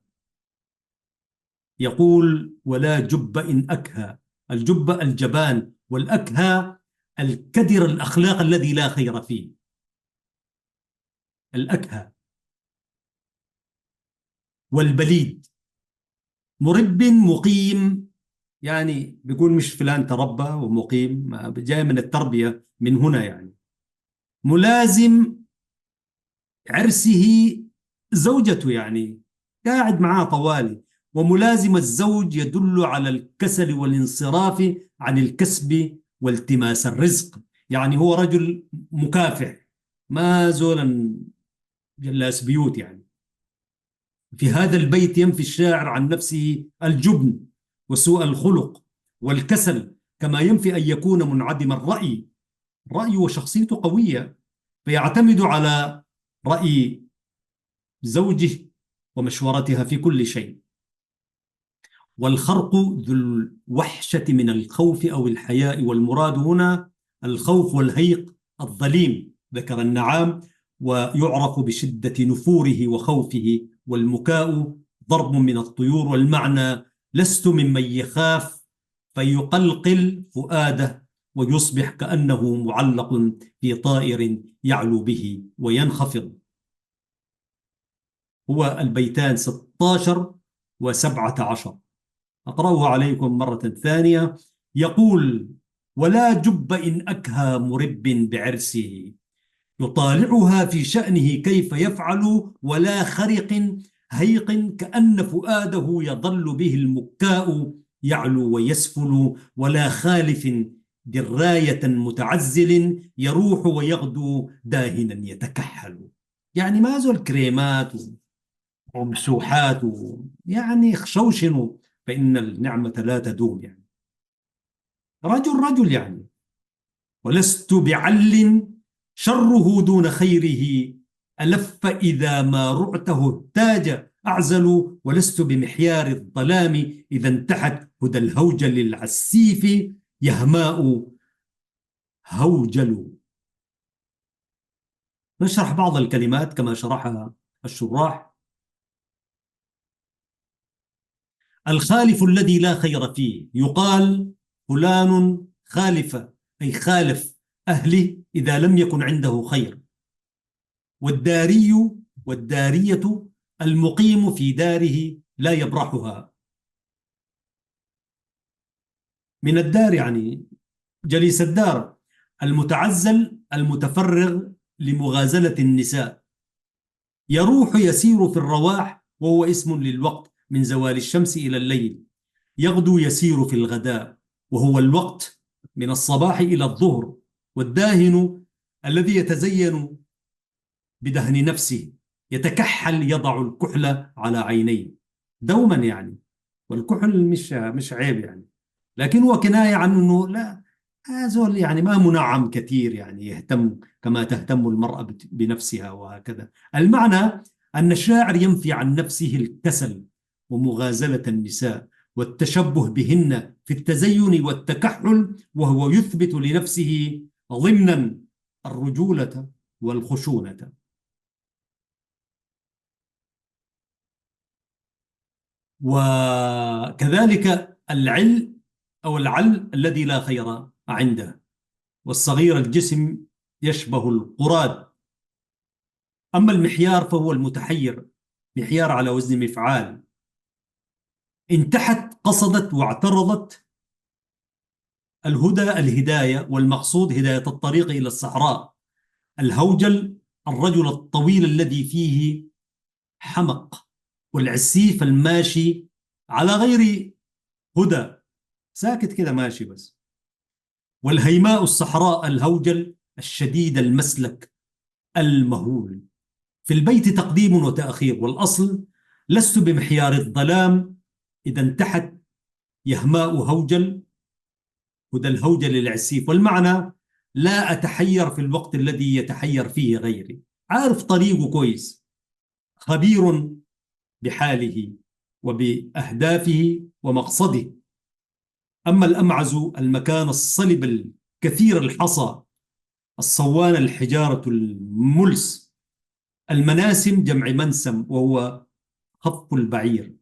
يقول: ولا جب إن أكهى. الجب الجبان، والأكهى الكدر الأخلاق الذي لا خير فيه. الأكهى. والبليد مرب مقيم، يعني بيقول مش فلان تربى ومقيم، جاي من التربية من هنا يعني. ملازم عرسه زوجته، يعني قاعد معاه طوالي. وملازم الزوج يدل على الكسل والانصراف عن الكسب والتماس الرزق، يعني هو رجل مكافح ما زولا جلاس بيوت يعني. في هذا البيت ينفي الشاعر عن نفسه الجبن وسوء الخلق والكسل، كما ينفي أن يكون منعدم الرأي. رأيه وشخصيته قوية فيعتمد على رأي زوجه ومشورتها في كل شيء. والخرق ذو الوحشة من الخوف أو الحياء، والمراد هنا الخوف والهيق الظليم، ذكر النعام. ويعرف بشدة نفوره وخوفه. والمكاء ضرب من الطيور، والمعنى: لست ممن يخاف فيقلقل فؤاده ويصبح كأنه معلق في طائر يعلو به وينخفض. هو البيتان 16 و17. أقرأه عليكم مرة ثانية. يقول: ولا جب إن أكهى مرب بعرسه يطالعها في شأنه كيف يفعل. ولا خرق هيق كأن فؤاده يظل به المكاء يعلو ويسفل. ولا خالف دراية متعزل يروح ويغدو داهنا يتكحل، يعني ما زال كريمات ومسوحات يعني خشوشنوا، فإن النعمة لا تدوم يعني. رجل رجل يعني. ولست بعل شره دون خيره ألف إذا ما رعته اهتاج أعزل ولست بمحيار الظلام إذا انتحت هدى الهوجل العسيف يهماء هوجل. نشرح بعض الكلمات كما شرحها الشراح. الخالف الذي لا خير فيه، يقال فلان خالف، أي خالف أهله إذا لم يكن عنده خير. والداري والدارية المقيم في داره لا يبرحها. من الدار يعني جليس الدار. المتعزل المتفرغ لمغازلة النساء. يروح يسير في الرواح وهو اسم للوقت من زوال الشمس إلى الليل. يغدو يسير في الغداء وهو الوقت من الصباح إلى الظهر. والداهن الذي يتزين بدهن نفسه، يتكحل يضع الكحل على عينيه دوما يعني. والكحل مش عيب يعني، لكن هو كناية عن أنه لا، هذول يعني ما منعم كثير يعني يهتم كما تهتم المرأة بنفسها وهكذا. المعنى أن الشاعر ينفي عن نفسه الكسل ومغازلة النساء والتشبه بهن في التزين والتكحل، وهو يثبت لنفسه ضمنا الرجولة والخشونة. وكذلك العل أو العل الذي لا خير عنده، والصغير الجسم يشبه القراد. أما المحيار فهو المتحير، محيار على وزن مفعال. انتحت قصدت واعترضت. الهدى الهداية، والمقصود هداية الطريق إلى الصحراء. الهوجل الرجل الطويل الذي فيه حمق. والعسيف الماشي على غير هدى، ساكت كده ماشي بس. والهيماء الصحراء الهوجل الشديد المسلك المهول. في البيت تقديم وتأخير، والأصل لست بمحيار الظلام إذا انتحت يهماء هوجل هدى الهوجل العسيف. والمعنى لا أتحير في الوقت الذي يتحير فيه غيري، عارف طريقه كويس، خبير بحاله وبأهدافه ومقصده. أما الأمعز المكان الصلب الكثير الحصى، الصوان الحجارة الملس. المناسم جمع منسم وهو خف البعير.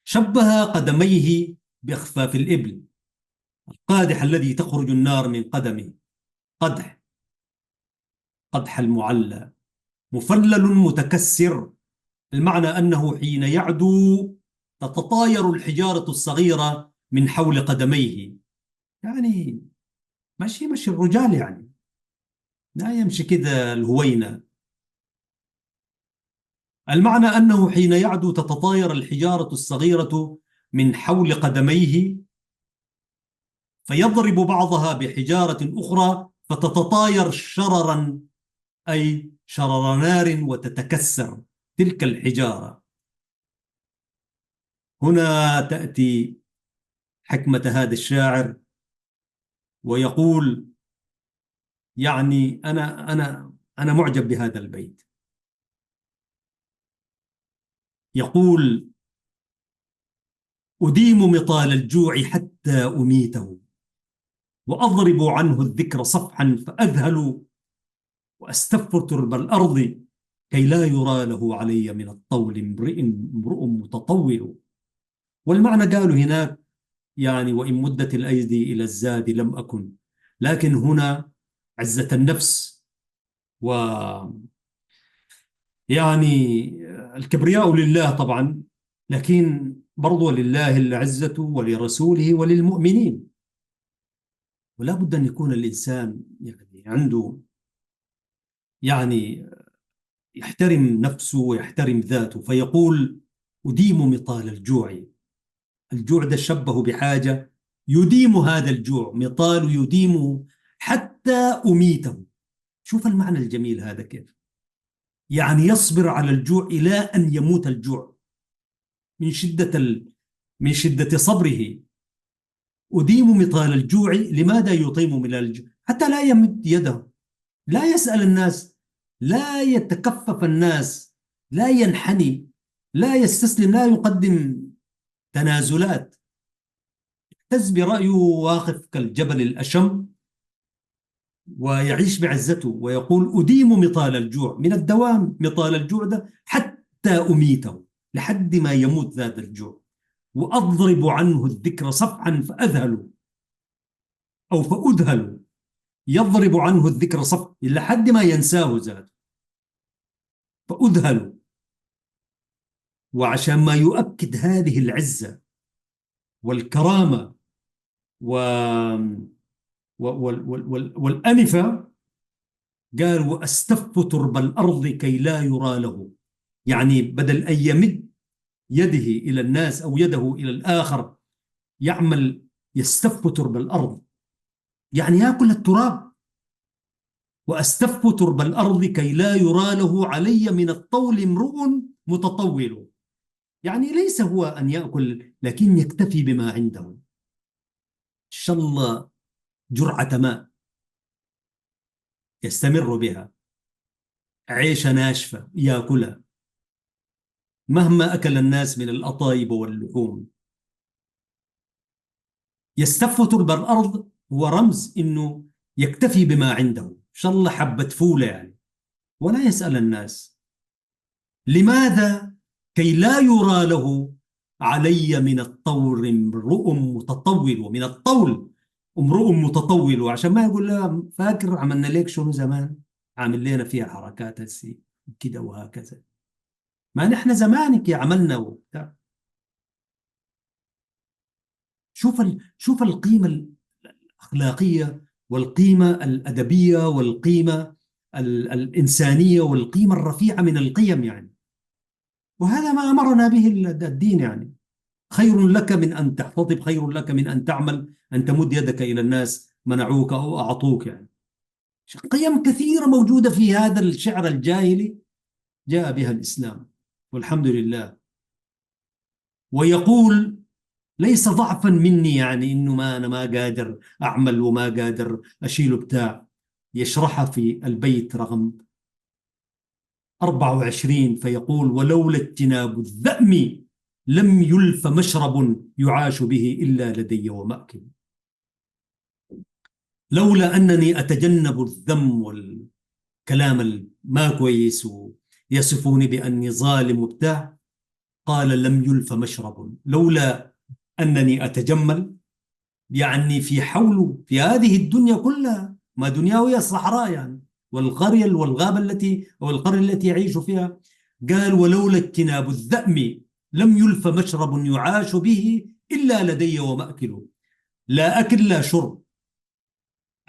شبه قدميه بأخفاف الإبل. القادح الذي تخرج النار من قدمه. قدح، قدح المعلى. مفلل متكسر، المعنى أنه حين يعدو تتطاير الحجارة الصغيرة من حول قدميه، يعني مشي الرجال يعني، لا يمشي كذا الهوينة. المعنى أنه حين يعدو تتطاير الحجارة الصغيرة من حول قدميه، فيضرب بعضها بحجارة أخرى فتتطاير شررا، أي شرر نار، وتتكسر تلك الحجارة. هنا تأتي حكمة هذا الشاعر ويقول، يعني أنا معجب بهذا البيت. يقول: أديم مطال الجوع حتى أميته، وأضرب عنه الذكر صفحا فأذهل، وأستغفر ترب الأرض كي لا يرى له علي من الطول امرؤ متطول. والمعنى قالوا هناك يعني وإن مدت الأيدي إلى الزاد لم أكن، لكن هنا عزة النفس و يعني الكبرياء لله طبعا، لكن برضو لله العزة ولرسوله وللمؤمنين. ولا بد أن يكون الإنسان يعني عنده يعني يحترم نفسه ويحترم ذاته. فيقول: أديم مطال الجوع. الجوع ده شبه بحاجة يديم هذا الجوع، مطال يديمه حتى أميته. شوف المعنى الجميل هذا كيف، يعني يصبر على الجوع إلى أن يموت الجوع من شدة صبره. أديم مطال الجوع، لماذا يطيم من الجوع؟ حتى لا يمد يده، لا يسأل الناس، لا يتكفف الناس، لا ينحني، لا يستسلم، لا يقدم تنازلات، يعتز برأيه، واقف كالجبل الأشم، ويعيش بعزته، ويقول أديم مطال الجوع، من الدوام مطال الجوع ده حتى أميته، لحد ما يموت ذات الجوع، وأضرب عنه الذكر صفحا فأذهل، أو فأذهل، يضرب عنه الذكر صفحا لحد ما ينساه ذاته، فأذهل. وعشان ما يؤكد هذه العزة والكرامة و... والأنفة، قال وأستف ترب الأرض كي لا يرى له. يعني بدل أن يمد يده إلى الناس أو يده إلى الآخر، يعمل يستف ترب الأرض، يعني يأكل التراب. وأستف ترب الأرض كي لا يرى له علي من الطول امرؤ متطول. يعني ليس هو أن يأكل، لكن يكتفي بما عنده. إن شاء الله جرعة ماء يستمر بها، عيشة ناشفة يأكلها، مهما أكل الناس من الأطايب واللحوم. يستف تربة الأرض هو رمز إنه يكتفي بما عنده، إن شاء الله حبة فولة يعني، ولا يسأل الناس. لماذا؟ كي لا يرى له علي من الطور امرؤ متطول، ومن الطول امرؤ متطول، وعشان ما يقول لا فاكر عملنا لك شنو زمان، عامل لنا فيها حركات هسي كده وهكذا، ما نحن زمانك يا عملنا وبتاع. شوف القيمة الأخلاقية، والقيمة الأدبية، والقيمة الإنسانية، والقيمة الرفيعة من القيم يعني. وهذا ما أمرنا به الدين يعني. خير لك من أن تحتطب، خير لك من أن تعمل، أن تمد يدك إلى الناس منعوك أو أعطوك يعني. قيم كثيرة موجودة في هذا الشعر الجاهلي جاء بها الإسلام، والحمد لله. ويقول ليس ضعفا مني، يعني إنه ما أنا ما قادر أعمل وما قادر أشيل بتاع. يشرحها في البيت رقم 24 فيقول ولولا اجتناب الذأم لم يلف مشرب يعاش به إلا لدي ومأكل. لولا أنني أتجنب الذم والكلام الما كويس، ويصفوني بأني ظالم وبتاع، قال لم يلف مشرب. لولا أنني أتجمل، يعني في حول في هذه الدنيا كلها، ما دنياه هي صحراء يعني، والقرية والغابة التي أو القرية التي يعيش فيها. قال ولولا اجتناب الذأم لم يلف مشرب يعاش به إلا لدي ومأكله. لا أكل لا شرب،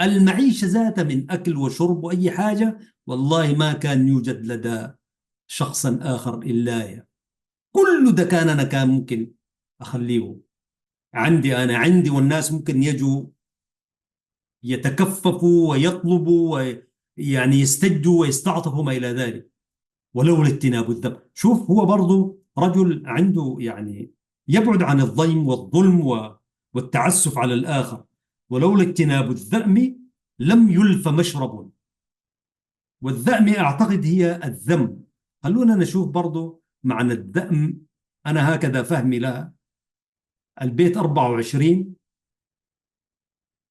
المعيشة ذات من أكل وشرب وأي حاجة والله ما كان يوجد لدى شخص آخر إلا يا. كل ده كان أنا كان ممكن أخليه عندي، أنا عندي، والناس ممكن يجوا يتكففوا ويطلبوا ويعني يستجوا ويستعطفوا ما إلى ذلك، ولولا اجتناب الذنب. شوف هو برضو رجل عنده يعني يبعد عن الضيم والظلم والتعسف على الآخر. ولولا اجتناب الذأم لم يلف مشرب. والذأم أعتقد هي الذم. خلونا نشوف برضو معنى الذأم، أنا هكذا فهمي لها. البيت 24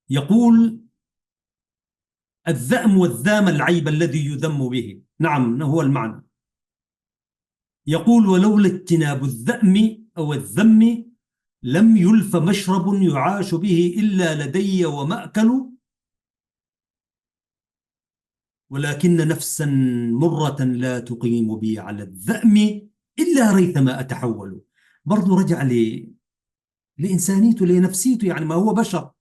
يقول الذأم والذام العيب الذي يذم به، نعم هو المعنى. يقول ولولا اجتناب الذأم أو الذم لم يلف مشرب يعاش به إلا لدي ومأكل، ولكن نفسا مرة لا تقيم بي على الذأم إلا ريثما أتحول. برضو رجع لإنسانيته لنفسيته، يعني ما هو بشر.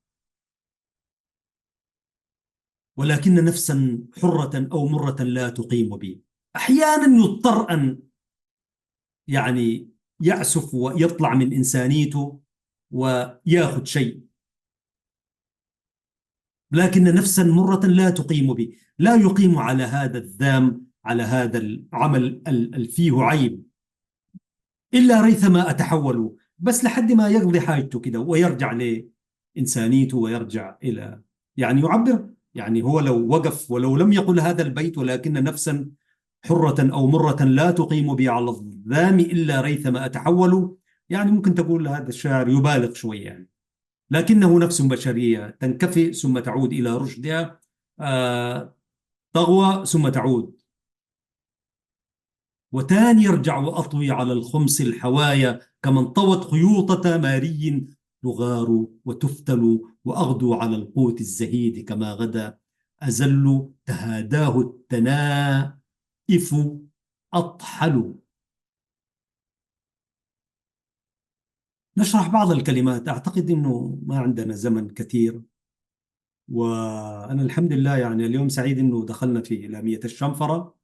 ولكن نفسا حرة أو مرة لا تقيم بي. أحيانا يضطر أن يعني يأسف ويطلع من إنسانيته ويأخذ شيء، لكن نفسا مرة لا تقيم بي، لا يقيم على هذا الذام، على هذا العمل فيه عيب، إلا ريثما أتحول، بس لحد ما يقضي حاجته كده ويرجع لإنسانيته ويرجع إلى يعني يعبر. يعني هو لو وقف ولو لم يقل هذا البيت ولكن نفسا حرة أو مرة لا تقيم بي على الظلام إلا ريثما أتحول. يعني ممكن تقول هذا الشاعر يبالغ شوي يعني، لكنه نفس بشرية تنكفئ ثم تعود إلى رشدها، آه، تغوى ثم تعود، وتاني يرجع وأطوي على الخمس الحوايا كمن طوت خيوطة ماري تغار وتفتل، وأغدو على القوت الزهيد كما غدا أزل تهاداه التنائف أطحل. نشرح بعض الكلمات، أعتقد أنه ما عندنا زمن كثير، وأنا الحمد لله يعني اليوم سعيد أنه دخلنا في لامية الشنفرة،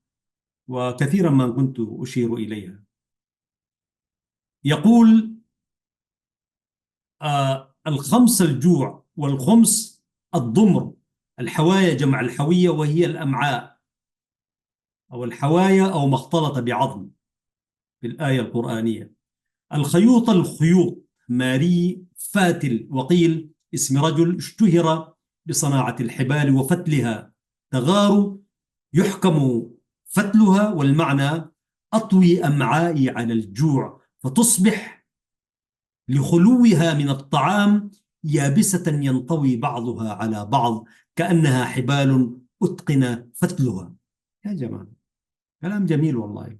وكثيرا ما كنت أشير إليها. يقول الخمس الجوع، والخمس الضمر، الحوايا جمع الحوية وهي الأمعاء أو الحوايا أو ما اختلط بعظم في الآية القرآنية. الخيوط الخيوط، ماري فاتل، وقيل اسم رجل اشتهر بصناعة الحبال وفتلها، تغار يحكم فتلها، والمعنى أطوي أمعائي على الجوع فتصبح لخلوها من الطعام يابسة ينطوي بعضها على بعض كأنها حبال أتقن فتلها. يا جماعة كلام جميل والله.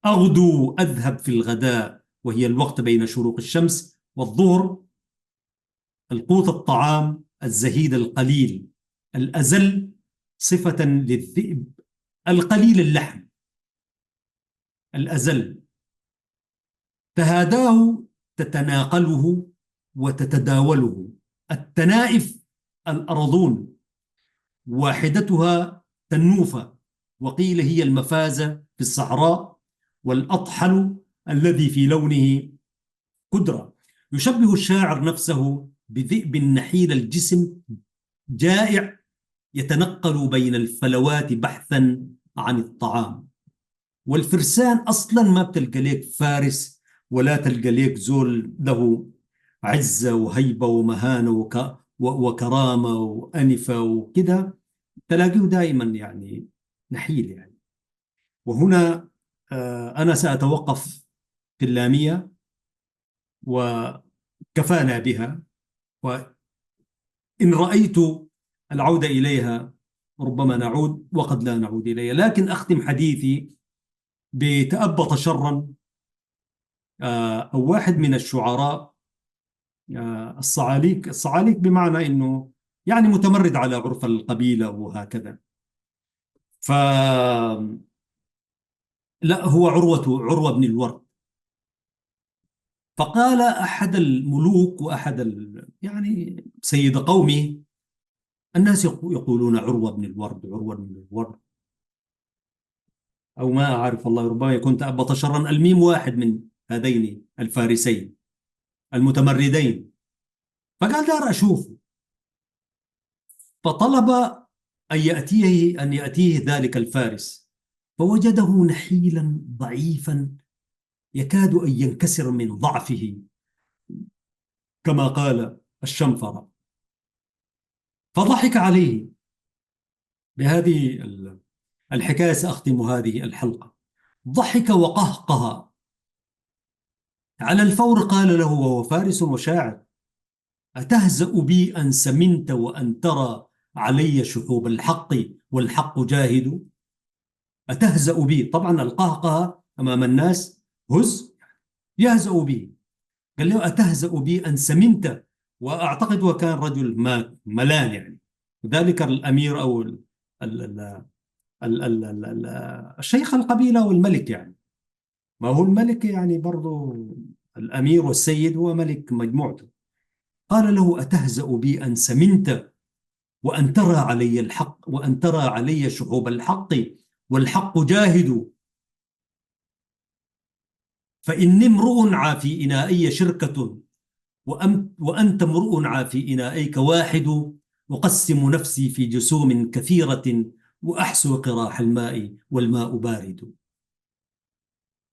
أغدو أذهب في الغداء، وهي الوقت بين شروق الشمس والظهر، القوت الطعام الزهيد القليل، الأزل صفة للذئب القليل اللحم، الأزل. تهاداه تتناقله وتتداوله. التنائف الأرضون، واحدتها تنوفة، وقيل هي المفازة في الصحراء. والأطحل الذي في لونه قدرة. يشبه الشاعر نفسه بذئب نحيل الجسم جائع يتنقل بين الفلوات بحثا عن الطعام. والفرسان أصلا ما بتلقى ليك فارس ولا تلقى ليك زول له عزة وهيبة ومهانة وكرامة وأنفة وكذا، تلاقيه دائما يعني نحيل يعني. وهنا أنا سأتوقف في اللامية، وكفانا بها، وإن رأيت العودة إليها ربما نعود وقد لا نعود إليها. لكن أختم حديثي بتأبط شرا، أو واحد من الشعراء، الصعاليك. الصعاليك بمعنى أنه يعني متمرد على عرف القبيلة وهكذا. ف لا، هو عروة بن الورد. فقال أحد الملوك وأحد يعني سيد قومه، الناس يقولون عروة بن الورد، عروة بن الورد، أو ما أعرف والله، ربما يكون تأبط شرا. الميم واحد من هذين الفارسين المتمردين. فقال دار أشوفه، فطلب أن يأتيه ذلك الفارس، فوجده نحيلا ضعيفا يكاد أن ينكسر من ضعفه كما قال الشنفرة. فضحك عليه. بهذه الحكاية سأختم هذه الحلقة. ضحك وقهقه. على الفور قال له وهو فارس وشاعر: أتهزأ بي أن سمنت وأن ترى علي شحوب الحق والحق جاهد؟ أتهزأ بي، طبعا القهقه أمام الناس هز، يهزأ به. قال له أتهزأ بي أن سمنت، وأعتقد وكان رجل ملان يعني، ذلك الأمير أو الشيخ القبيلة والملك يعني، ما هو الملك يعني برضو الأمير والسيد هو ملك مجموعته. قال له أتهزأ بي أن سمنت وأن ترى علي الحق وأن ترى علي شعوب الحق والحق جاهد؟ فإني امرؤ عافي إنائي شركة، وأنت امرؤ عافي إنائيك واحد. أقسم نفسي في جسوم كثيرة وأحسو قراح الماء والماء بارد.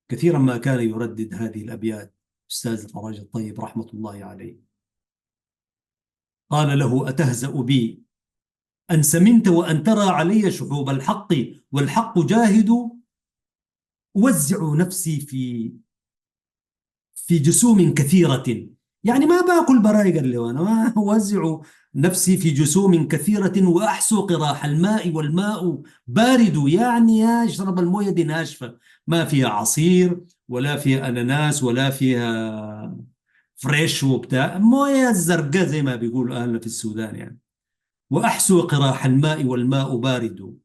كثيرا ما كان يردد هذه الأبيات أستاذ فراج الطيب رحمة الله عليه. قال له أتهزأ بي أن سمنت وأن ترى علي شحوب الحق والحق جاهد، أوزع نفسي في جسوم كثيرة. يعني ما باكل برايق اللي وانا ما أوزع نفسي في جسوم كثيرة، وأحسو قراح الماء والماء بارد. يعني يا اشرب الموية دي ناشفة، ما فيها عصير ولا فيها أناناس ولا فيها فريش وبتاع، موية زرقاء زي ما بيقولوا أهلنا في السودان يعني. وأحسو قراح الماء والماء بارد،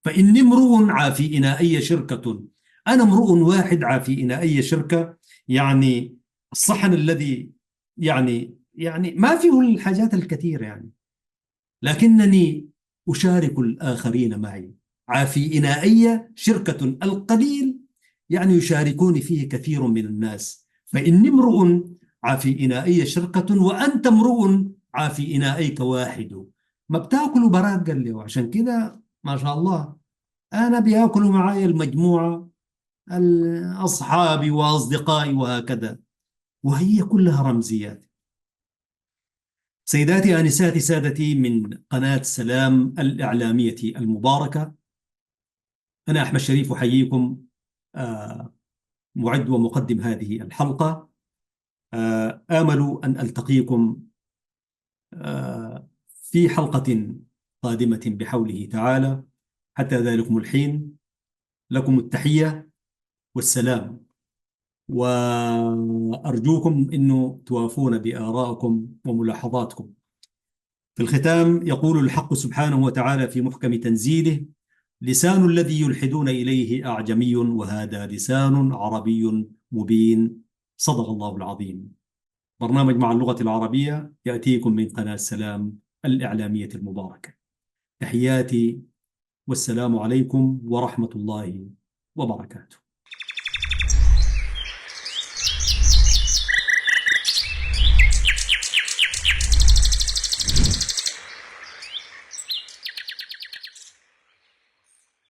فإني امرؤ عافي إنائي شركة. أنا امرؤ واحد عافي إنائي شركة. يعني الصحن الذي يعني ما فيه الحاجات الكثيرة يعني، لكنني أشارك الآخرين معي. عافي إنائي شركة، القليل يعني يشاركوني فيه كثير من الناس. فإني امرؤ عافي إنائي شركة، وأنت امرؤ عافي إنائيك واحد. ما بتاكلوا براك قال له، عشان كده ما شاء الله أنا بياكلوا معايا المجموعة، أصحابي وأصدقائي وهكذا، وهي كلها رمزيات. سيداتي آنساتي سادتي من قناة سلام الإعلامية المباركة، أنا أحمد شريف أحييكم، آه، معد ومقدم هذه الحلقة. آمل أن ألتقيكم في حلقة قادمة بحوله تعالى. حتى ذلكم الحين، لكم التحية والسلام، وأرجوكم أنه توافون بآرائكم وملاحظاتكم. في الختام يقول الحق سبحانه وتعالى في محكم تنزيله: لسان الذي يلحدون إليه أعجمي وهذا لسان عربي مبين. صدق الله العظيم. برنامج مع اللغة العربية يأتيكم من قناة سلام الإعلامية المباركة. تحياتي والسلام عليكم ورحمة الله وبركاته.